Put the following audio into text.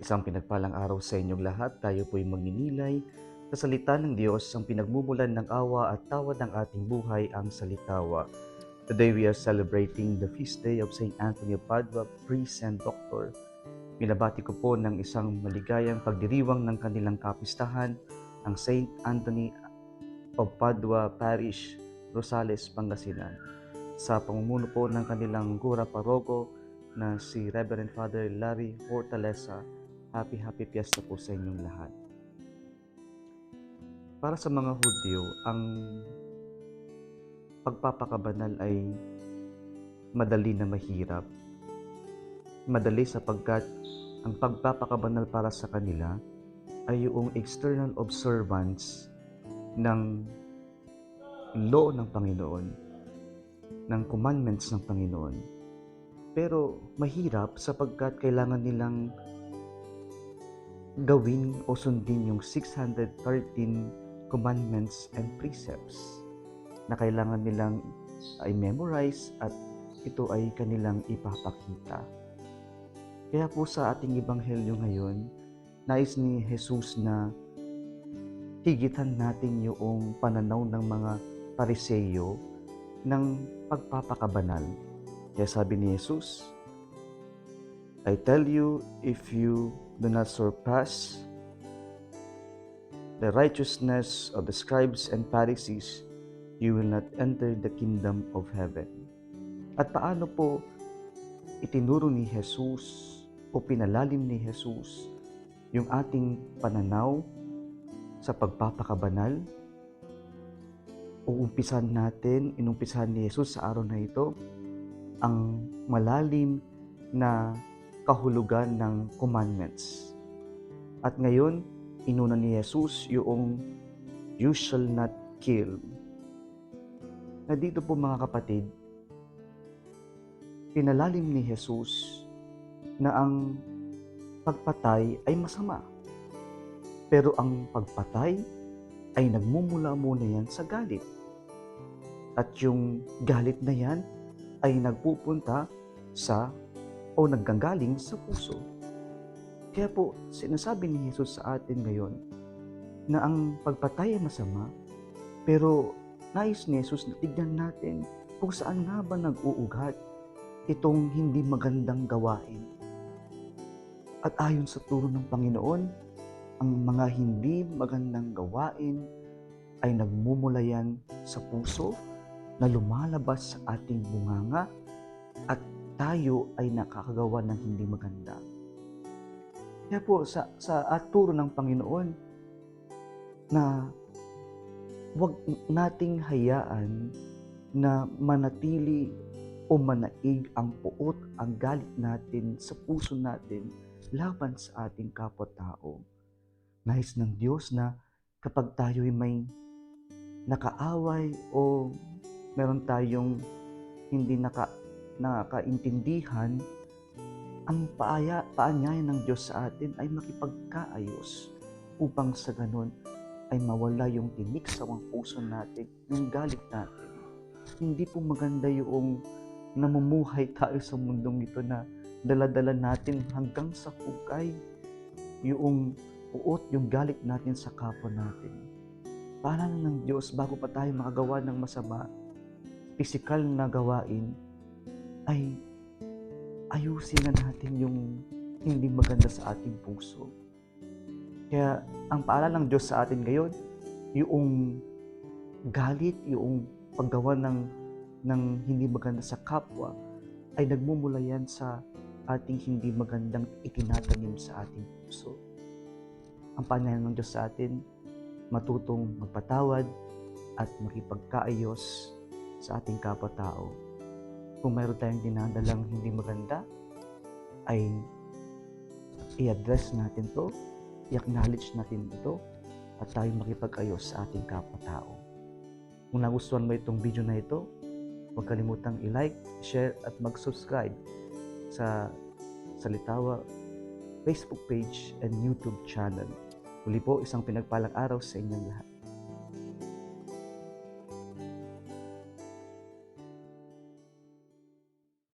Isang pinagpalang araw sa inyong lahat. Tayo po'y magninilay sa salita ng Diyos, ang pinagmumulan ng awa at tawad ng ating buhay, ang salitawa. Today we are celebrating the feast day of Saint Anthony of Padua, priest and doctor. Binabati ko po ng isang maligayang pagdiriwang ng kanilang kapistahan, ang Saint Anthony of Padua Parish, Rosales, Pangasinan. Sa pamumuno po ng kanilang gura parogo na si Reverend Father Larry Hortaleza. Happy Fiesta po sa inyong lahat. Para sa mga Hudyo, ang pagpapakabanal ay madali na mahirap. Madali sapagkat ang pagpapakabanal para sa kanila ay yung external observance ng law ng Panginoon, ng commandments ng Panginoon. Pero mahirap sapagkat kailangan nilang gawin o sundin yung 613 commandments and precepts na kailangan nilang i-memorize at ito ay kanilang ipapakita. Kaya po sa ating ebanghelyo ngayon, nais ni Jesus na higitan natin yung pananaw ng mga Pariseyo ng pagpapakabanal. Kaya sabi ni Jesus, I tell you, if you do not surpass the righteousness of the scribes and Pharisees, you will not enter the kingdom of heaven. At paano po itinuro ni Jesus o pinalalim ni Jesus yung ating pananaw sa pagpapakabanal? Inumpisahan ni Jesus sa araw na ito ang malalim na kahulugan ng commandments. At ngayon, inuna ni Jesus yung you shall not kill. Na dito po mga kapatid, pinalalim ni Jesus na ang pagpatay ay masama. Pero ang pagpatay ay nagmumula muna yan sa galit. At yung galit na yan ay nagpupunta o naggagaling sa puso. Kaya po, sinasabi ni Jesus sa atin ngayon na ang pagpatay ay masama, pero nais ni Jesus na tignan natin kung saan nga ba nag-uugat itong hindi magandang gawain. At ayon sa turo ng Panginoon, ang mga hindi magandang gawain ay nagmumula yan sa puso na lumalabas sa ating bunganga at tayo ay nakakagawa ng hindi maganda. Kaya po sa turo ng Panginoon na huwag nating hayaan na manatili o manaig ang puot, ang galit natin sa puso natin laban sa ating kapwa-tao. Nais ng Diyos na kapag tayo'y may nakaaway o meron tayong hindi nakaintindihan, ang paanyaya ng Diyos sa atin ay makipagkaayos upang sa ganun ay mawala yung tinik sa puso natin, yung galit natin. Hindi po maganda yung namumuhay tayo sa mundong ito na dala-dala natin hanggang sa hukay yung uot, yung galit natin sa kapwa natin. Paalala ng Diyos, bago pa tayo makagawa ng masama, pisikal na gawain, ay ayusin na natin yung hindi maganda sa ating puso. Kaya ang paalala ng Diyos sa atin ngayon, yung galit, yung paggawa ng hindi maganda sa kapwa, ay nagmumula yan sa ating hindi magandang itinatanim sa ating puso. Ang paalala ng Diyos sa atin, matutong magpatawad at makipagkaayos sa ating kapwa-tao. Kung mayroon tayong dinadalang hindi maganda, ay i-address natin to, i-acknowledge natin ito, at tayo makipag-ayos sa ating kapwa-tao. Kung nagustuhan mo itong video na ito, huwag kalimutang i-like, share, at mag-subscribe sa Salitawa Facebook page and YouTube channel. Muli po, isang pinagpalang araw sa inyong lahat.